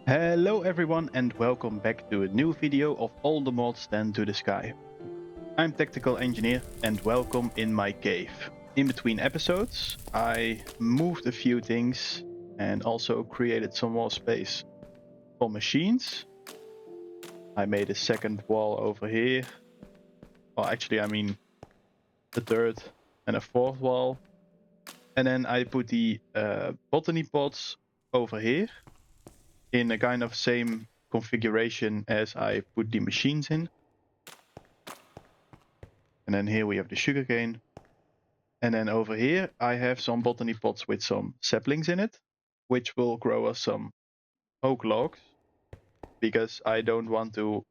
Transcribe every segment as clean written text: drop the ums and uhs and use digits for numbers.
Hello everyone and welcome back to a new video of All the Mods Stand to the Sky. I'm TechTical Engineer and welcome in my cave. In between episodes I moved a few things and also created some more space for machines. I made a second wall over here. Well, actually I mean a third and a fourth wall. And then I put the botany pots over here in a kind of same configuration as I put the machines in. And then here we have the sugarcane. And then over here I have some botany pots with some saplings in it, which will grow us some oak logs, because I don't want to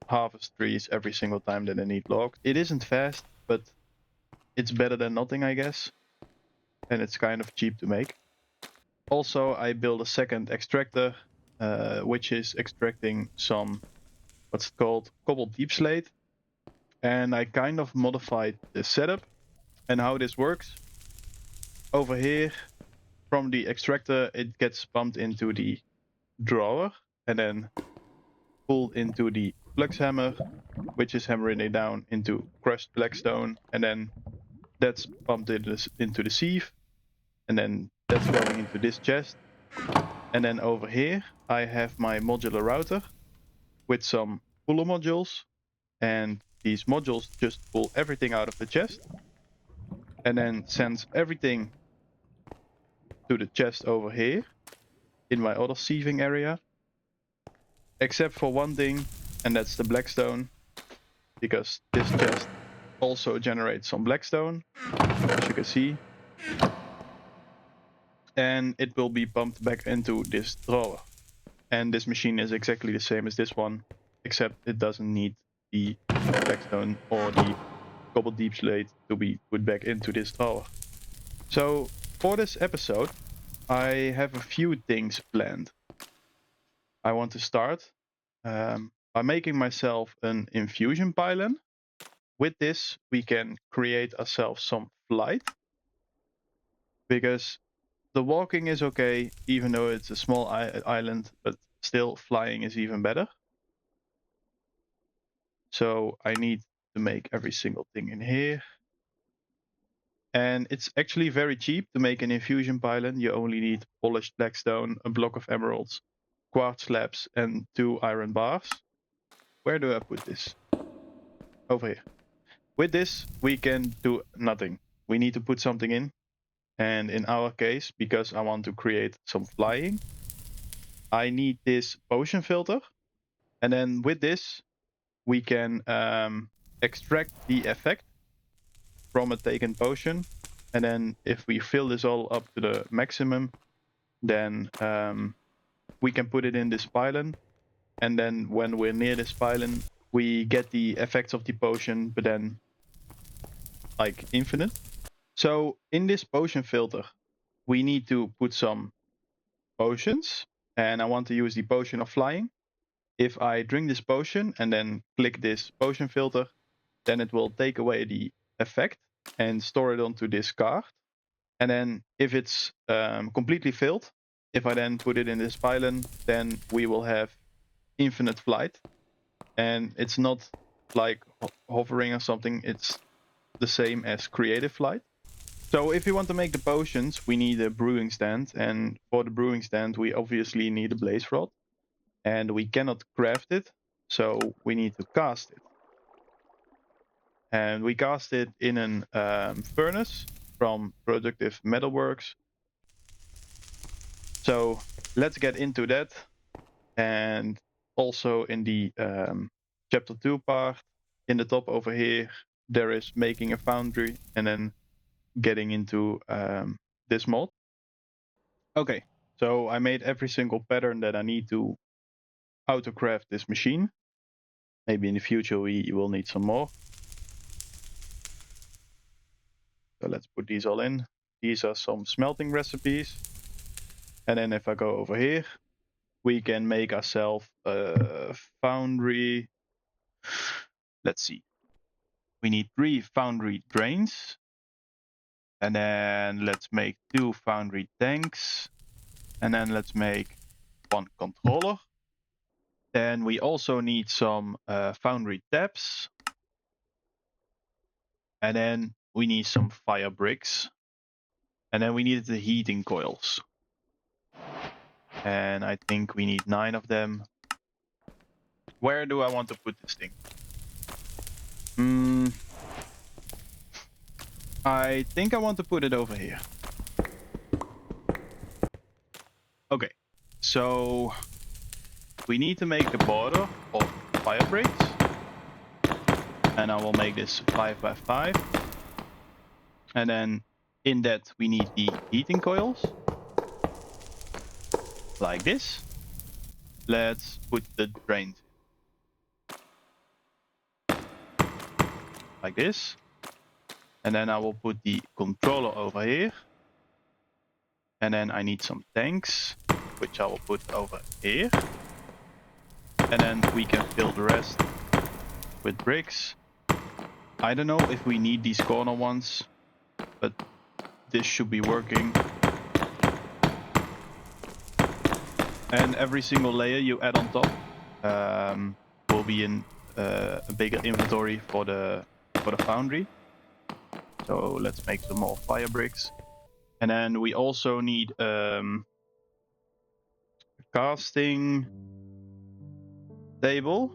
harvest trees every single time that I need logs. It isn't fast, but it's better than nothing, I guess. And it's kind of cheap to make. Also, I built a second extractor, which is extracting some, what's it called, cobbled deep slate. And I kind of modified the setup and how this works. Over here, from the extractor, it gets pumped into the drawer and then pulled into the flux hammer, which is hammering it down into crushed blackstone, and then that's pumped into the sieve, and then that's going into this chest. And then over here I have my modular router with some puller modules, and these modules just pull everything out of the chest and then sends everything to the chest over here in my other sieving area, except for one thing, and that's the blackstone, because this chest also generates some blackstone, as you can see, and it will be pumped back into this drawer. And this machine is exactly the same as this one, except it doesn't need the blackstone or the cobbled deep slate to be put back into this drawer. So for this episode I have a few things planned. I want to start by making myself an infusion pylon. With this we can create ourselves some flight, because the walking is okay even though it's a small island, but still flying is even better. So I need to make every single thing in here. And it's actually very cheap to make an infusion pylon. You only need polished blackstone, a block of emeralds, quartz slabs, and 2 iron bars. Where do I put this? Over here. With this, we can do nothing. We need to put something in. And in our case, because I want to create some flying, I need this potion filter. And then with this, we can extract the effect from a taken potion. And then if we fill this all up to the maximum, then we can put it in this pylon. And then when we're near this pylon, we get the effects of the potion, but then like infinite. So in this potion filter, we need to put some potions, and I want to use the potion of flying. If I drink this potion and then click this potion filter, then it will take away the effect and store it onto this card. And then if it's completely filled, if I then put it in this pylon, then we will have infinite flight. And it's not like hovering or something, it's the same as creative flight. So if you want to make the potions, we need a brewing stand, and for the brewing stand we obviously need a blaze rod, and we cannot craft it, so we need to cast it. And we cast it in an furnace from Productive Metalworks. So let's get into that. And also in the chapter 2 part, in the top over here, there is making a foundry and then getting into this mod. Okay, so I made every single pattern that I need to autocraft this machine. Maybe in the future we will need some more. So let's put these all in. These are some smelting recipes. And then if I go over here, we can make ourselves a foundry. Let's see. We need 3 foundry drains. And then let's make 2 foundry tanks. And then let's make one controller. Then we also need some Foundry tabs. And then we need some fire bricks. And then we needed the heating coils. And I think we need 9 of them. Where do I want to put this thing? I think I want to put it over here. Okay, so we need to make the border of fire bricks. And I will make this 5 by 5. And then in that we need the heating coils. Like this. Let's put the drains like this. And then I will put the controller over here. And then I need some tanks, which I will put over here. And then we can fill the rest with bricks. I don't know if we need these corner ones, but this should be working. And every single layer you add on top will be in a bigger inventory for the foundry. So let's make some more fire bricks. And then we also need a casting table.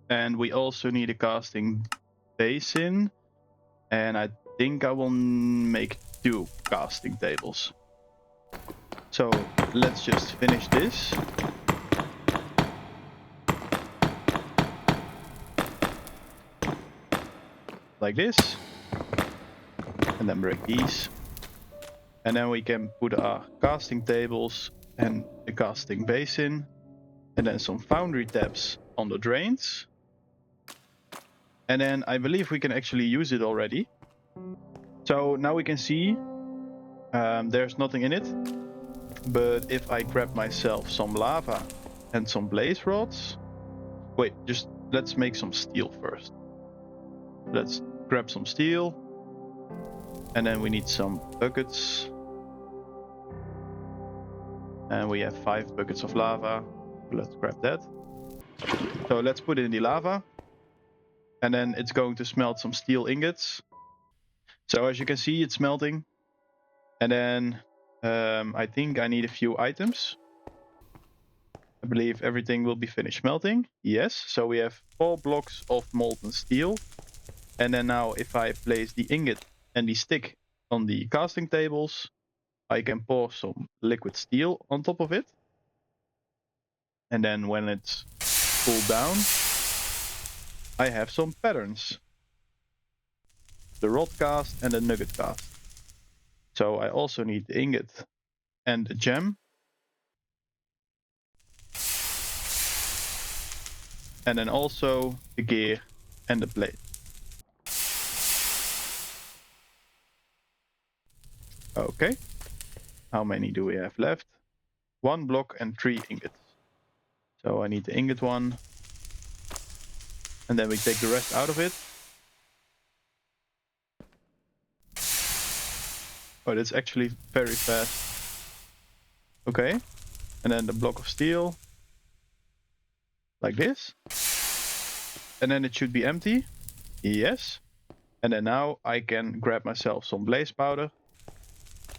And we also need a casting basin. And I think I will make 2 casting tables. So let's just finish this. Like this. And then break these. And then we can put our casting tables and the casting basin. And then some foundry tabs on the drains. And then I believe we can actually use it already. So now we can see there's nothing in it. But if I grab myself some lava and some blaze rods. Wait, just let's make some steel first. Let's grab some steel. And then we need some buckets. And we have 5 buckets of lava. Let's grab that. So let's put it in the lava. And then it's going to smelt some steel ingots. So as you can see, it's smelting. And then I think I need a few items. I believe everything will be finished smelting. Yes, so we have 4 blocks of molten steel. And then now if I place the ingot and the stick on the casting tables, I can pour some liquid steel on top of it. And then when it's cooled down, I have some patterns. The rod cast and the nugget cast. So I also need the ingot and the gem. And then also the gear and the blade. Okay. How many do we have left? 1 block and 3 ingots. So I need the ingot one. And then we take the rest out of it. Oh, that's actually very fast. Okay. And then the block of steel. Like this. And then it should be empty. Yes. And then now I can grab myself some blaze powder.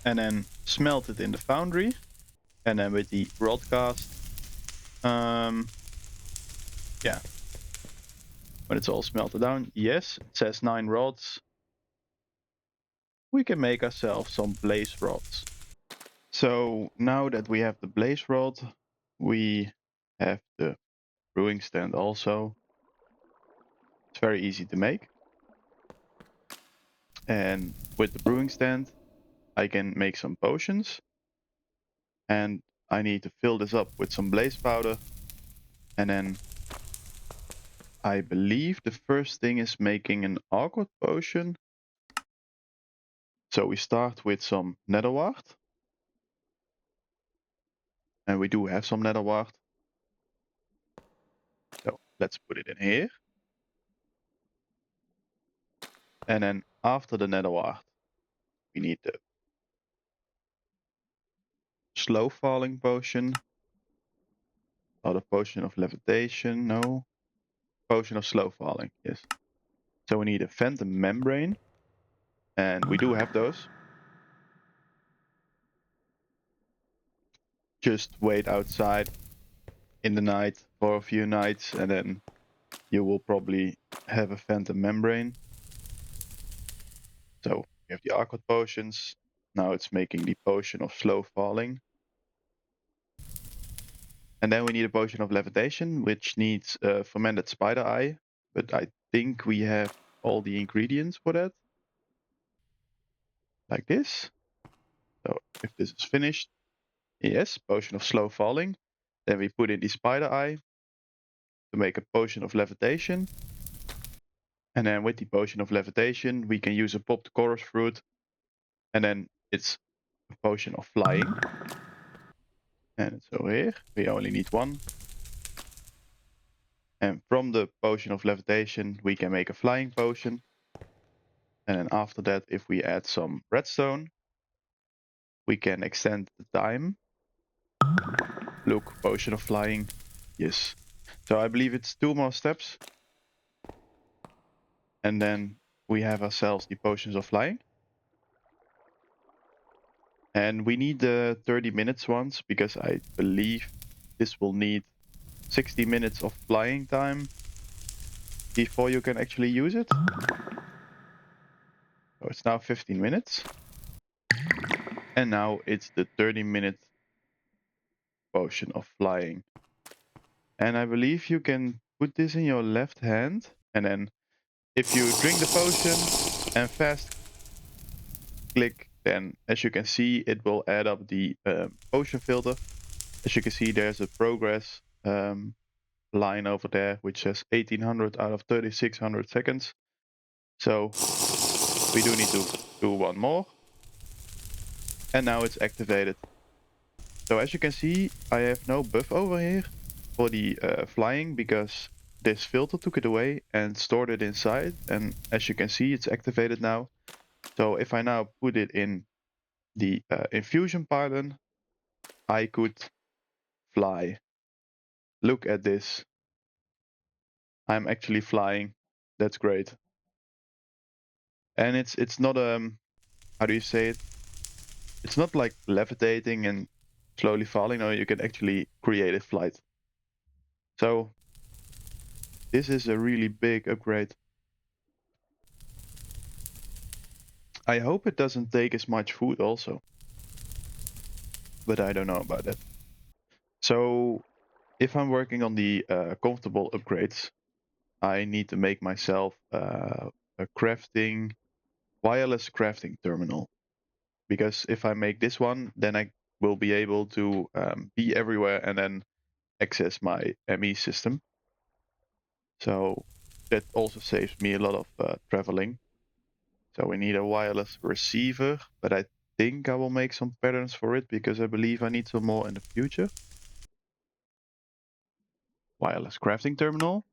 And then smelt it in the foundry. And then with the rod cast. Yeah. When it's all smelted down. Yes. It says 9 rods. We can make ourselves some blaze rods. So now that we have the blaze rod, we have the brewing stand also. It's very easy to make. And with the brewing stand, I can make some potions. And I need to fill this up with some blaze powder. And then I believe the first thing is making an awkward potion. So we start with some netherwart. And we do have some netherwart. So let's put it in here. And then after the netherwart, we need the slow falling potion. out of potion of levitation, no. Potion of slow falling, yes. So we need a phantom membrane, and we do have those. Just wait outside in the night for a few nights, and then you will probably have a phantom membrane. So we have the Arcot potions. Now it's making the potion of slow falling. And then we need a potion of levitation, which needs fermented spider eye. But I think we have all the ingredients for that. Like this. So if this is finished, yes, potion of slow falling. Then we put in the spider eye to make a potion of levitation. And then with the potion of levitation, we can use a popped chorus fruit. And then it's a potion of flying. And it's over here. We only need one. And from the potion of levitation, we can make a flying potion. And then after that, if we add some redstone, we can extend the time. Look, potion of flying. Yes. So I believe it's 2 more steps. And then we have ourselves the potions of flying. And we need the 30 minutes ones because I believe this will need 60 minutes of flying time before you can actually use it. So it's now 15 minutes. And now it's the 30-minute potion of flying. And I believe you can put this in your left hand. And then if you drink the potion and fast click, then as you can see, it will add up the potion filter. As you can see, there's a progress line over there, which says 1800 out of 3600 seconds. So we do need to do one more. And now it's activated. So as you can see, I have no buff over here for the flying because this filter took it away and stored it inside. And as you can see, it's activated now. So if I now put it in the infusion pylon, I could fly. Look at this. I'm actually flying. That's great. And it's not how do you say it? It's not like levitating and slowly falling. No, you can actually create a flight. So this is a really big upgrade. I hope it doesn't take as much food also. But I don't know about that. So if I'm working on the comfortable upgrades, I need to make myself a wireless crafting terminal. Because if I make this one, then I will be able to be everywhere and then access my ME system. So that also saves me a lot of traveling. So we need a wireless receiver, but I think I will make some patterns for it because I believe I need some more in the future. Wireless crafting terminal.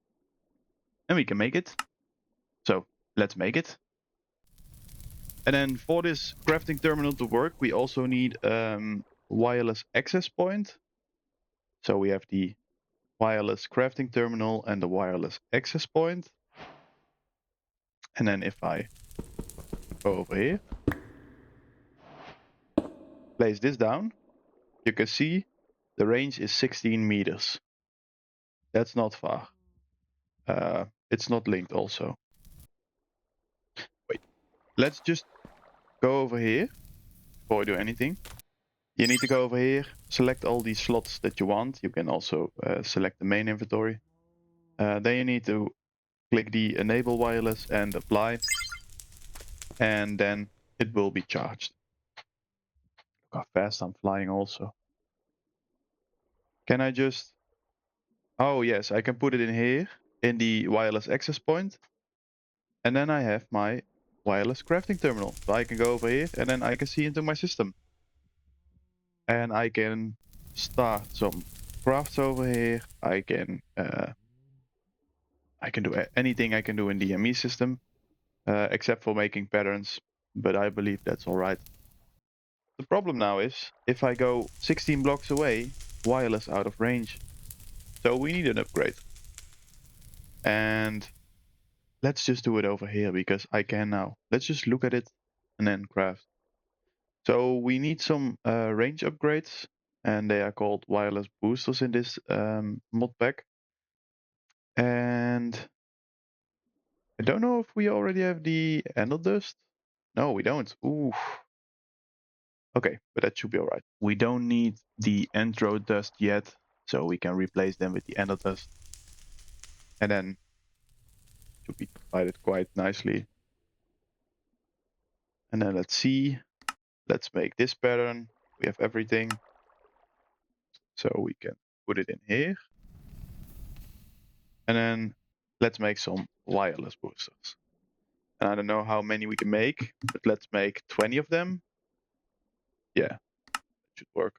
And we can make it. So let's make it. And then for this crafting terminal to work, we also need wireless access point. So we have the wireless crafting terminal and the wireless access point. And then if I go over here, place this down, you can see the range is 16 meters. That's not far. It's not linked also. Wait, let's just go over here before we do anything. You need to go over here, select all these slots that you want. You can also select the main inventory. Then you need to click the enable wireless and apply. And then it will be charged. Look how fast I'm flying also. Can I just... Oh yes, I can put it in here in the wireless access point. And then I have my wireless crafting terminal. So I can go over here and then I can see into my system. And I can start some crafts over here. I can do anything I can do in the ME system, except for making patterns, but I believe that's alright. The problem now is, if I go 16 blocks away, wireless out of range. So we need an upgrade. And let's just do it over here because I can now. Let's just look at it and then craft. So we need some range upgrades, and they are called wireless boosters in this mod pack. And I don't know if we already have the ender dust. No, we don't. Ooh. Okay, but that should be alright. We don't need the ender dust yet, so we can replace them with the ender dust. And then should be divided quite nicely. And then let's see. Let's make this pattern. We have everything. So we can put it in here. And then let's make some wireless boosters. And I don't know how many we can make, but let's make 20 of them. Yeah, that should work.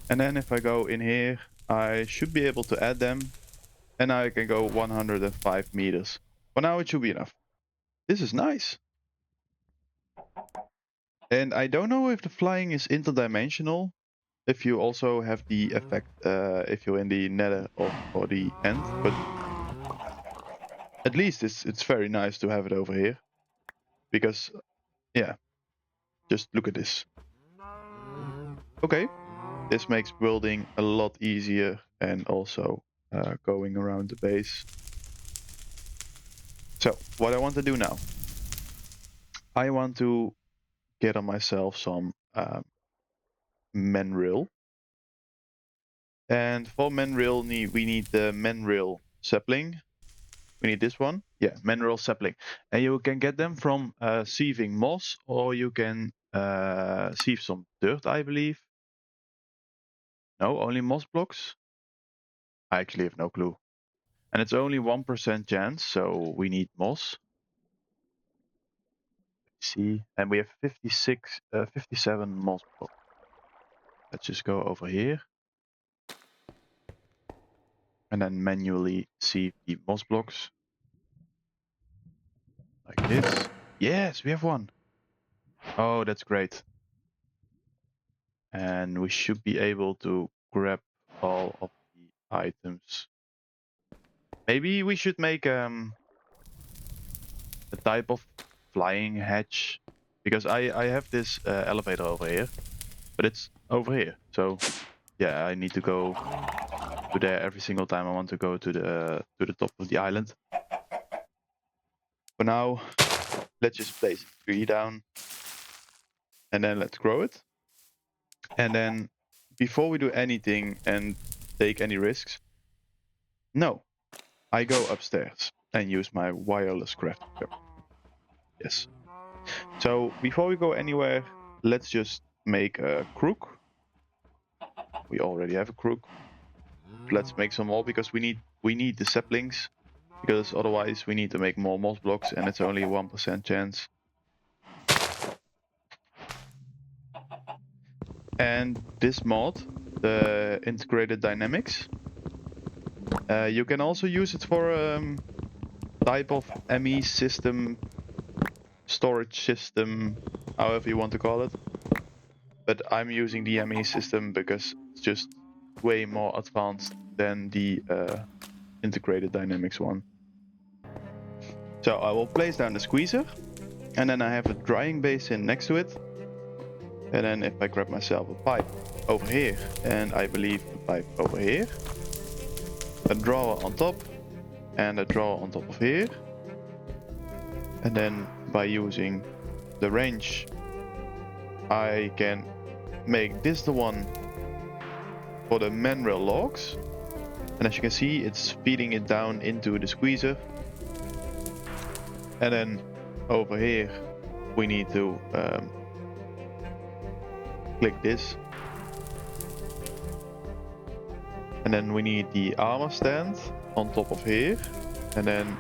And then if I go in here, I should be able to add them. And now I can go 105 meters. For now it should be enough. This is nice. And I don't know if the flying is interdimensional. If you also have the effect if you're in the nether or the end, but at least it's very nice to have it over here. Because yeah, just look at this. Okay, this makes building a lot easier and also going around the base. So what I want to do now, I want to get on myself some menrail. And for menrail, we need the menrail sapling. We need this one. Yeah, menrail sapling. And you can get them from sieving moss, or you can sieve some dirt, I believe. No, only moss blocks? I actually have no clue. And it's only 1% chance, so we need moss. See, and we have 57 moss blocks. Let's just go over here. And then manually sieve the moss blocks. Like this. Yes, we have one. Oh, that's great. And we should be able to grab all of the items. Maybe we should make a type of flying hatch, because I have this elevator over here, but it's over here. So yeah, I need to go to there every single time I want to go to the top of the island. For now, let's just place a tree down, and then let's grow it. And then before we do anything and take any risks, no, I go upstairs and use my wireless crafting table. Yes. So before we go anywhere, let's just make a crook. We already have a crook. Let's make some more because we need the saplings, because otherwise we need to make more moss blocks and it's only 1% chance. And this mod, the integrated dynamics, you can also use it for type of ME system, storage system, however you want to call it. But I'm using the ME system because it's just way more advanced than the integrated dynamics one. So I will place down the squeezer, and then I have a drying basin next to it. And then if I grab myself a pipe over here, and I believe a pipe over here, a drawer on top, and a drawer on top of here. And then by using the wrench, I can make this the one for the menrail logs. And as you can see, it's feeding it down into the squeezer. And then over here, we need to click this. And then we need the armor stand on top of here. And then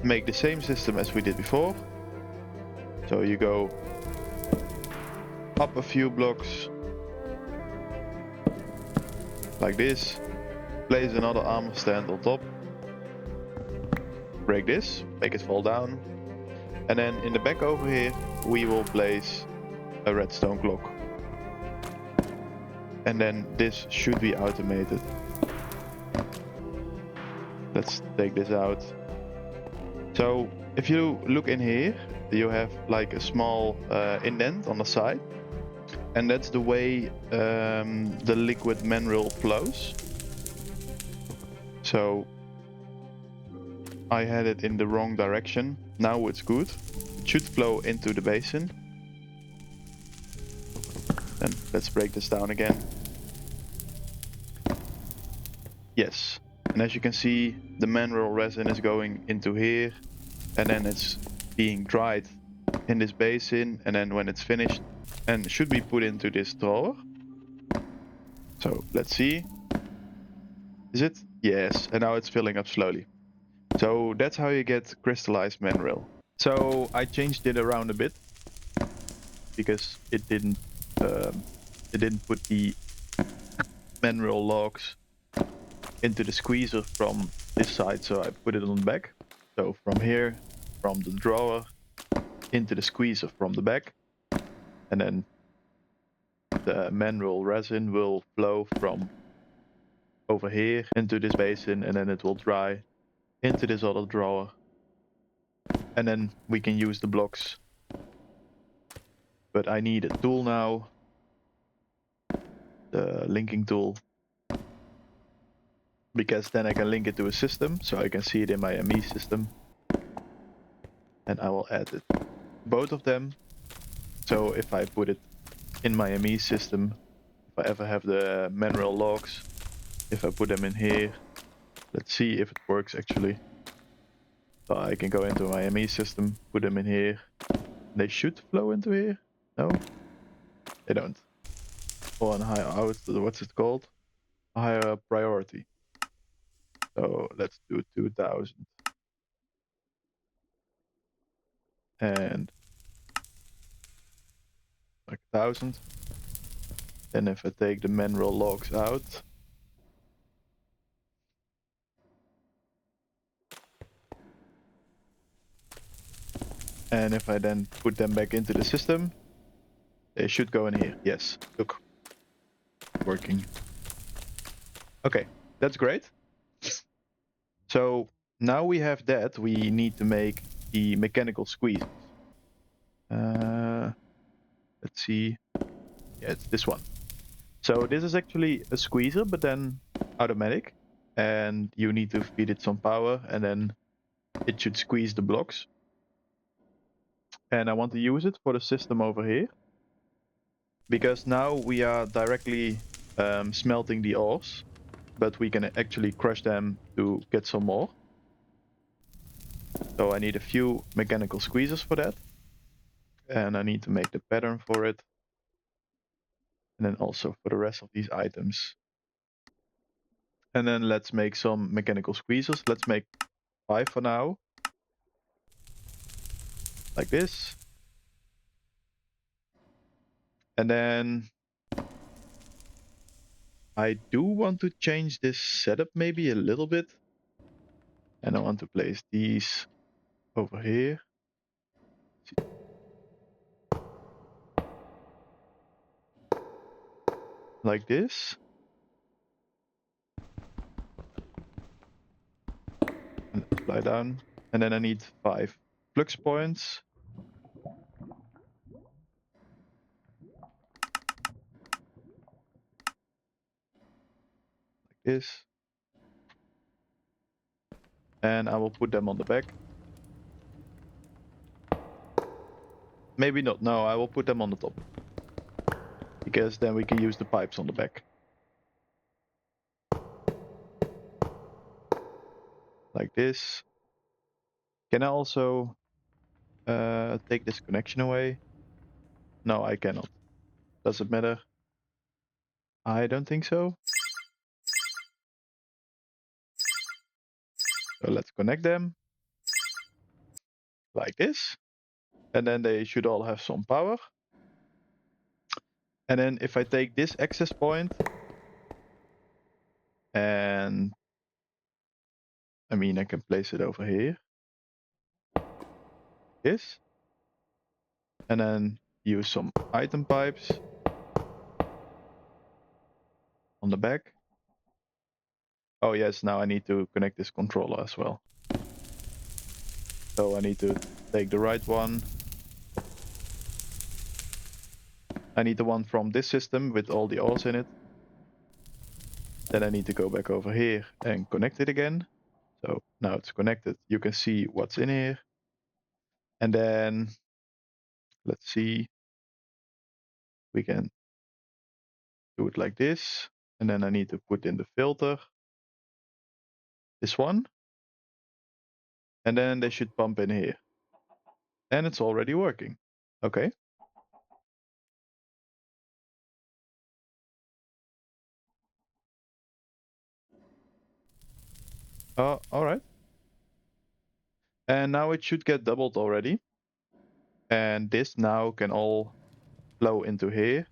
make the same system as we did before. So you go up a few blocks like this, place another armor stand on top, break this, make it fall down, and then in the back over here we will place a redstone clock. And then this should be automated. let's take this out. So if you look in here, you have like a small indent on the side, and that's the way the liquid mineral flows. So I had it in the wrong direction. Now it's good. It should flow into the basin. Then let's break this down again. Yes, and as you can see, the mineral resin is going into here, and then it's being dried in this basin, and then when it's finished, and should be put into this drawer. So let's see. Is it? Yes, and now it's filling up slowly. So that's how you get crystallized mineral. So I changed it around a bit because it didn't put the mineral logs into the squeezer from this side, so I put it on the back. So from here, from the drawer into the squeezer from the back, and then the mineral resin will flow from over here into this basin, and then it will dry into this other drawer, and then we can use the blocks. But I need a tool now, the linking tool, because then I can link it to a system, so I can see it in my ME system. And I will add it, both of them. So if I put it in my ME system, if I ever have the mineral logs, if I put them in here, let's see if it works actually. So I can go into my ME system, put them in here. They should flow into here. No, they don't. Or on higher, what's it called? A higher priority. So let's do 2000. And like 1000. Then if I take the mineral logs out, and if I then put them back into the system, they should go in here. Yes, look, working. Okay, that's great. So now we have that, we need to make the mechanical squeeze. Let's see. Yeah, it's this one. So this is actually a squeezer, but then automatic, and you need to feed it some power, and then it should squeeze the blocks. And I want to use it for the system over here, because now we are directly smelting the ores, but we can actually crush them to get some more. So I need a few mechanical squeezers for that, and I need to make the pattern for it, and then also for the rest of these items. And then let's make some mechanical squeezers. Let's make 5 for now, like this. And then I do want to change this setup maybe a little bit. And I want to place these over here. Like this. And apply down. And then I need 5 flux points. Like this. And I will put them on the back. Maybe not. No, I will put them on the top. Because then we can use the pipes on the back. Like this. Can I also take this connection away? No, I cannot. Does it matter? I don't think so. So let's connect them. Like this. And then they should all have some power. And then if I take this access point, and I mean I can place it over here, this, and then use some item pipes on the back. Oh yes, now I need to connect this controller as well. So I need to take the right one. I need the one from this system with all the ores in it. Then I need to go back over here and connect it again. So now it's connected. You can see what's in here. And then let's see. We can do it like this. And then I need to put in the filter. This one. And then they should pump in here. And it's already working. Okay. Oh, all right. And now it should get doubled already. And this now can all flow into here.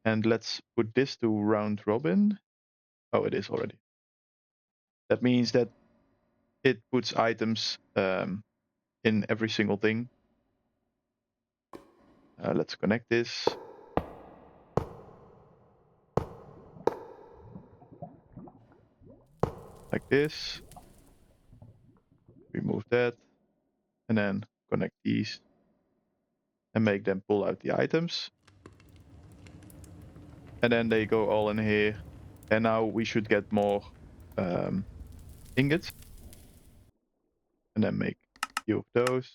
And let's put this to round robin. Oh, it is already. That means that it puts items in every single thing. Let's connect this. Like this. Remove that. And then connect these. And make them pull out the items. And then they go all in here. And now we should get more ingots. And then make a few of those.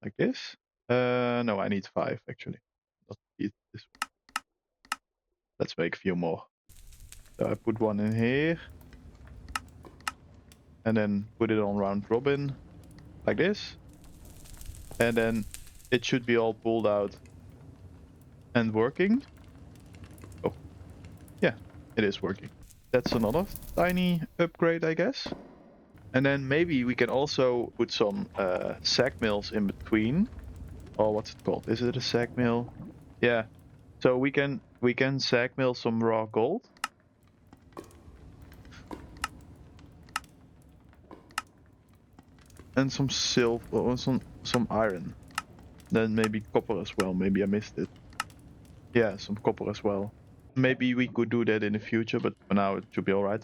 Like this. No, I need 5 actually. Not this one. Let's make a few more. So I put one in here. And then put it on round robin. Like this. And then it should be all pulled out and working. Oh, yeah, it is working. That's another tiny upgrade, I guess. And then maybe we can also put some sag mills in between. Or what's it called? Is it a sag mill? Yeah. So we can sag mill some raw gold. And some silver or some iron. Then maybe copper as well. Maybe I missed it. Yeah, some copper as well. Maybe we could do that in the future, but for now it should be alright.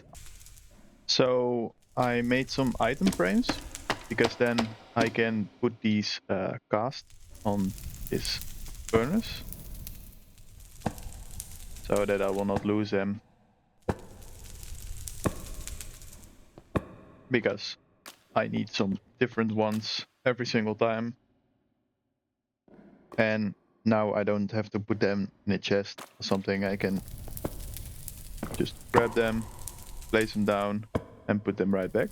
So I made some item frames because then I can put these cast on this furnace so that I will not lose them, because I need some different ones every single time. And now I don't have to put them in a chest or something. I can just grab them, place them down, and put them right back.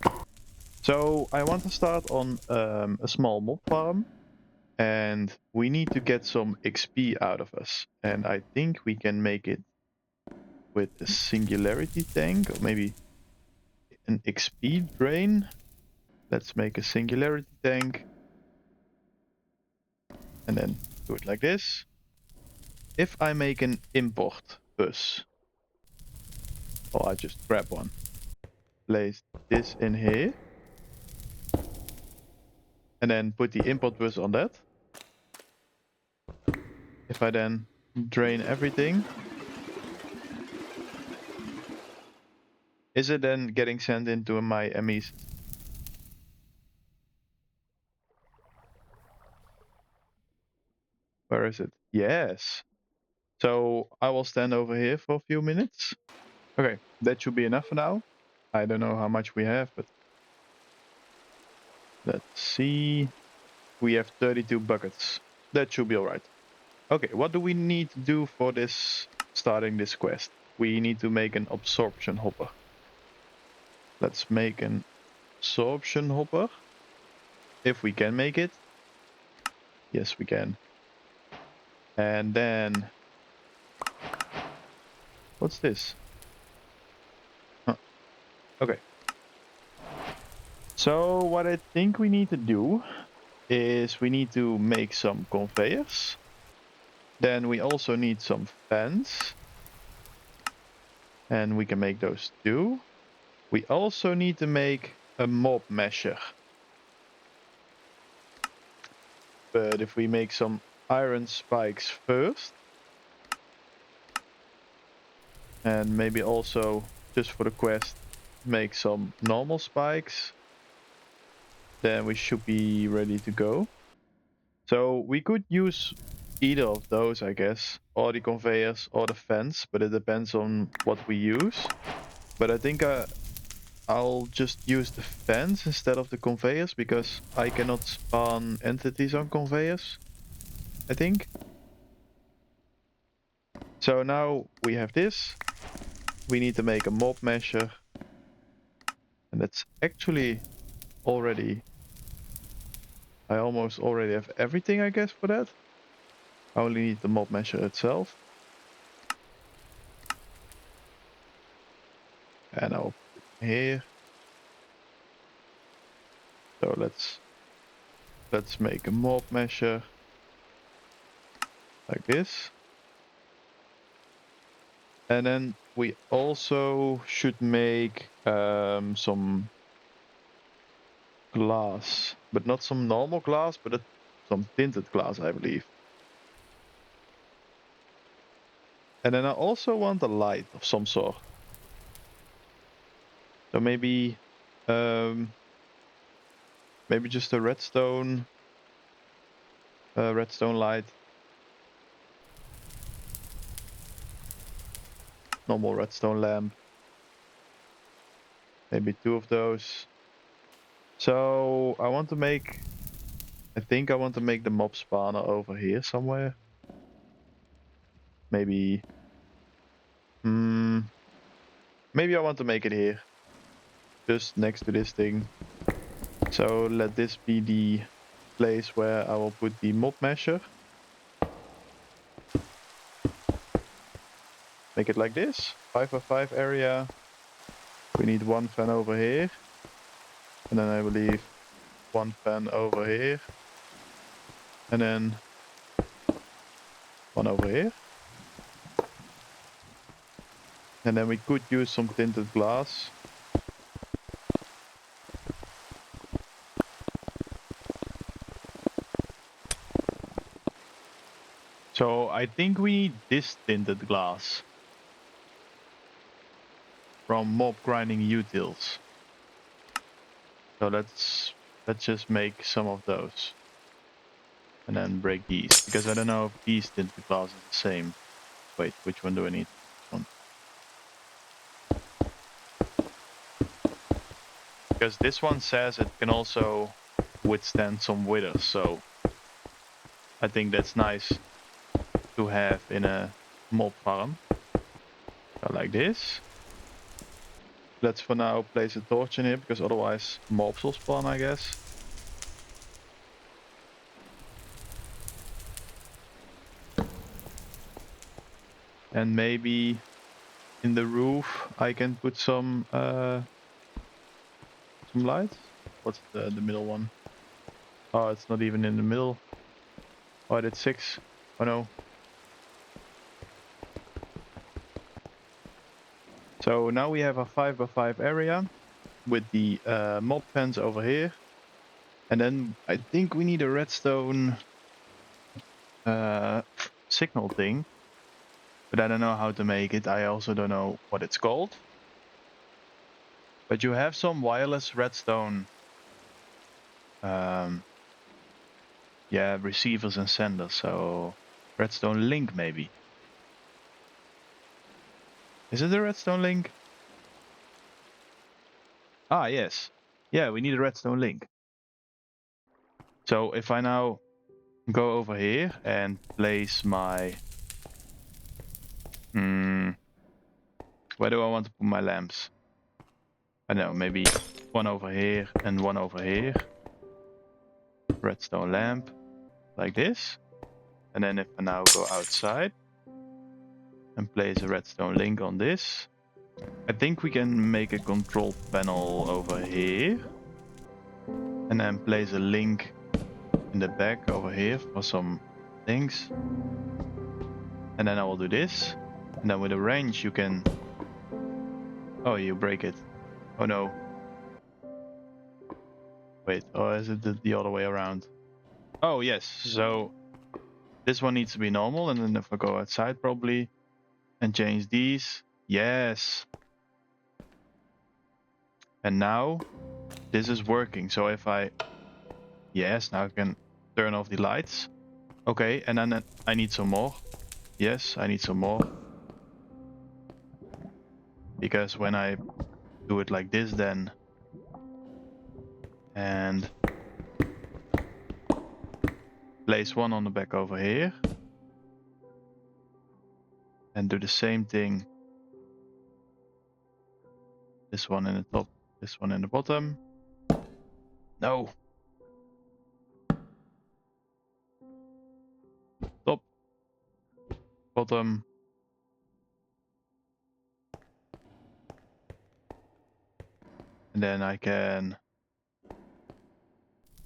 So I want to start on a small mob farm, and we need to get some XP out of us. And I think we can make it with a singularity tank, or maybe an XP drain. Let's make a singularity tank. And then do it like this. If I make an import bus, or I just grab one, place this in here, and then put the import bus on that. If I then drain everything, is it then getting sent into my MEs? Where is it? Yes. So I will stand over here for a few minutes. Okay, that should be enough for now. I don't know how much we have, but let's see. We have 32 buckets. That should be alright. Okay, what do we need to do for this, starting this quest? We need to make an absorption hopper. Let's make an absorption hopper. If we can make it. Yes, we can. And then... what's this? Huh. Okay. So what I think we need to do is we need to make some conveyors. Then we also need some fans. And we can make those too. We also need to make a mob mesher. But if we make some iron spikes first. And maybe also, just for the quest, make some normal spikes. Then we should be ready to go. So we could use either of those, I guess, or the conveyors or the fence, but it depends on what we use. But I think I'll just use the fence instead of the conveyors because I cannot spawn entities on conveyors, I think. So now we have this. We need to make a mob measure. And that's actually already... I almost already have everything, I guess, for that. I only need the mob measure itself. And I'll put it here. So let's make a mob measure like this. And then we also should make some glass, but not some normal glass, but some tinted glass, I believe. And then I also want a light of some sort. So maybe just a redstone light. Normal redstone lamp. Maybe 2 of those. So I think I want to make the mob spawner over here somewhere. Maybe I want to make it here. Just next to this thing. So let this be the place where I will put the mob measure. Make it like this. 5x5 area. We need 1 fan over here. And then I believe 1 fan over here. And then 1 over here. And then we could use some tinted glass. So I think we need this tinted glass from mob grinding utils. So let's just make some of those. And then break these, because I don't know if these tinted glass is the same. Wait, which one do I need? This one. Because this one says it can also withstand some withers, so I think that's nice to have in a mob farm. So like this. Let's for now place a torch in here, because otherwise mobs will spawn, I guess. And maybe in the roof I can put some lights. What's the middle one? Oh, it's not even in the middle. Oh, I did 6. Oh no. So now we have a 5x5 area with the mob fence over here. And then I think we need a redstone signal thing. But I don't know how to make it. I also don't know what it's called. But you have some wireless redstone receivers and senders. So redstone link maybe. Is it a redstone link? Ah, yes. Yeah, we need a redstone link. So if I now go over here and place my... where do I want to put my lamps? I don't know, maybe 1 over here and 1 over here. Redstone lamp, like this. And then if I now go outside and place a redstone link on this, I think we can make a control panel over here. And then place a link in the back over here for some things. And then I will do this. And then with a wrench you can... Oh, you break it. Oh no. Wait, or is it the other way around? Oh yes, so this one needs to be normal, and then if I go outside probably and change these, Yes. And now this is working. So if I... Yes, now I can turn off the lights. Okay, and then I need some more. Yes, I need some more. Because when I do it like this then... And... Place one on the back over here. And do the same thing. This one in the top, this one in the bottom. No. Top. Bottom. And then I can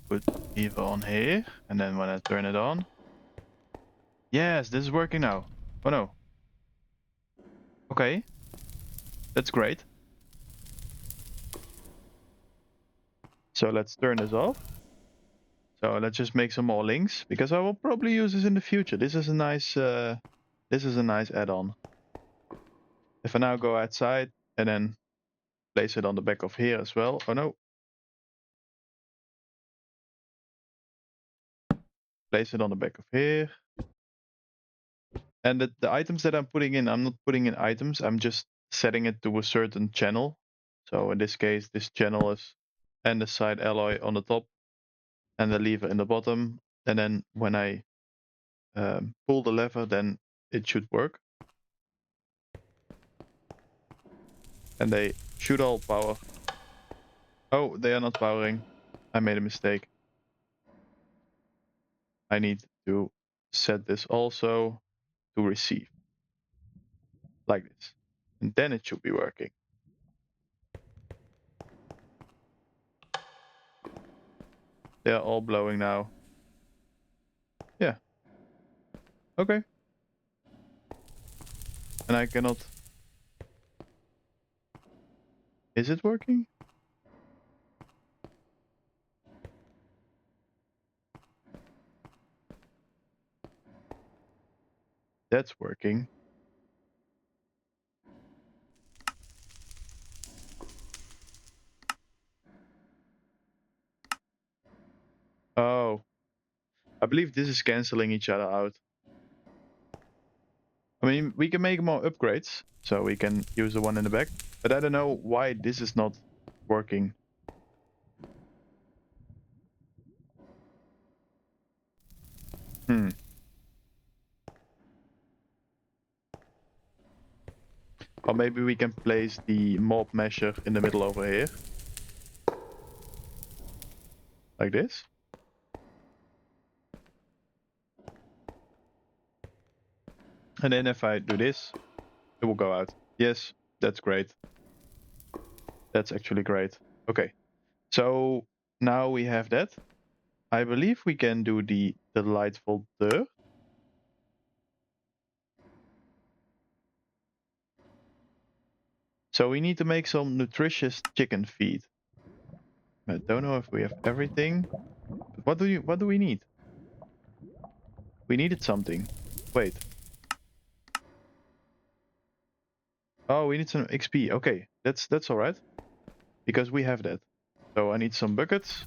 put Eva on here. And then when I turn it on. Yes, this is working now. Oh no. Okay. That's great. So let's turn this off. So let's just make some more links because I will probably use this in the future. This is a nice add-on. If I now go outside and then place it on the back of here as well. Oh no. Place it on the back of here. And the items that I'm putting in, I'm not putting in items. I'm just setting it to a certain channel. So in this case, this channel is andesite alloy on the top and the lever in the bottom. And then when I pull the lever, then it should work. And they should all power. Oh, they are not powering. I made a mistake. I need to set this also to receive. Like this. And then it should be working. They are all blowing now. Yeah. Okay. And I cannot... Is it working? That's working. Oh. I believe this is canceling each other out. I mean, we can make more upgrades, so we can use the one in the back. But I don't know why this is not working. Or maybe we can place the mob measure in the middle over here. Like this. And then if I do this, it will go out. Yes, that's great. That's actually great. Okay. So now we have that. I believe we can do the delightful dirt. So we need to make some nutritious chicken feed. I don't know if we have everything. But what do we need? We needed something. Wait. Oh, we need some XP. Okay, that's all right. Because we have that. So I need some buckets.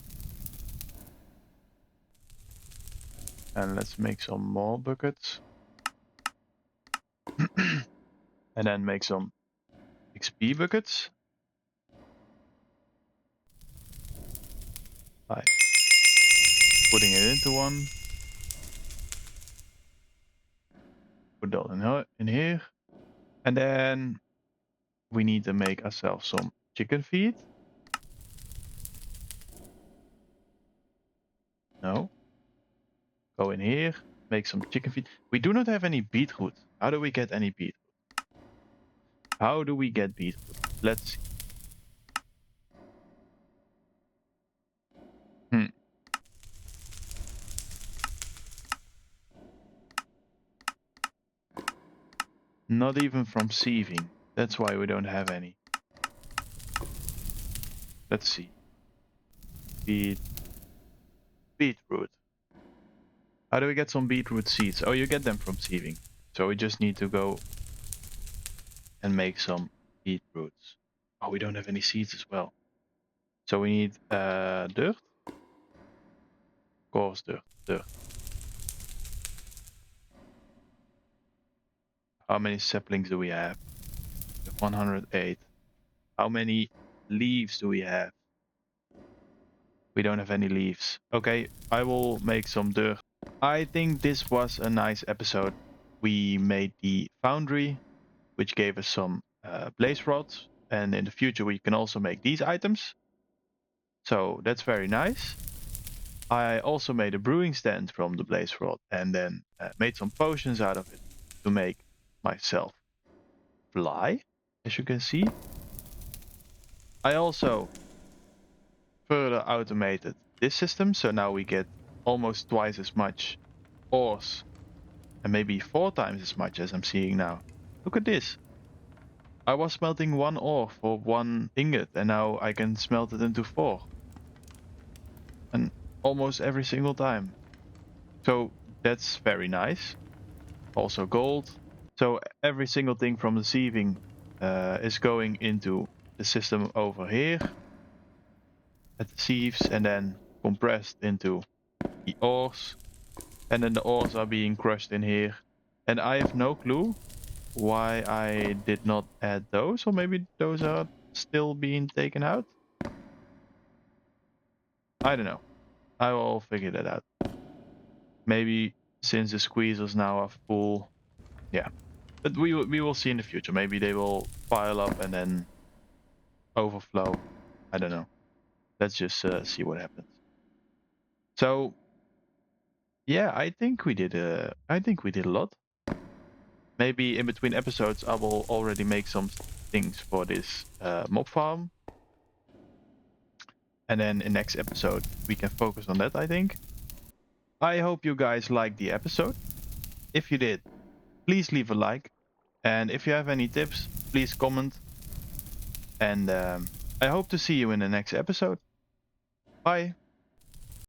And let's make some more buckets. And then make some XP buckets. By putting it into one. Put that in here. And then we need to make ourselves some chicken feed. No. Go in here. Make some chicken feed. We do not have any beetroot. How do we get any beetroot? How do we get beetroot? Let's see. Not even from sieving. That's why we don't have any. Let's see. Beetroot. How do we get some beetroot seeds? Oh, you get them from sieving. So we just need to go and make some beetroots. Oh, we don't have any seeds as well. So we need dirt. Coarse dirt. How many saplings do we have? We have 108. How many leaves do we have? We don't have any leaves. Okay, I will make some dirt. I think this was a nice episode. We made the Foundry, which gave us some blaze rods. And in the future, we can also make these items. So that's very nice. I also made a brewing stand from the blaze rod and then made some potions out of it to make myself fly, as you can see. I also further automated this system, so now we get almost twice as much ores and maybe 4 times as much as I'm seeing now. Look at this. I was smelting 1 ore for 1 ingot and now I can smelt it into 4. And almost every single time. So that's very nice. Also gold. So every single thing from the sieving is going into the system over here at the sieves and then compressed into the ores. And then the ores are being crushed in here. And I have no clue why I did not add those, or maybe those are still being taken out. I don't know. I will figure that out. Maybe since the squeezers now are full. Yeah. But we will see in the future. Maybe they will pile up and then overflow. I don't know. Let's just see what happens. So yeah, I think we did a lot. Maybe in between episodes I will already make some things for this mob farm. And then in next episode we can focus on that, I think. I hope you guys liked the episode. If you did, please leave a like. And if you have any tips, please comment. And I hope to see you in the next episode. Bye.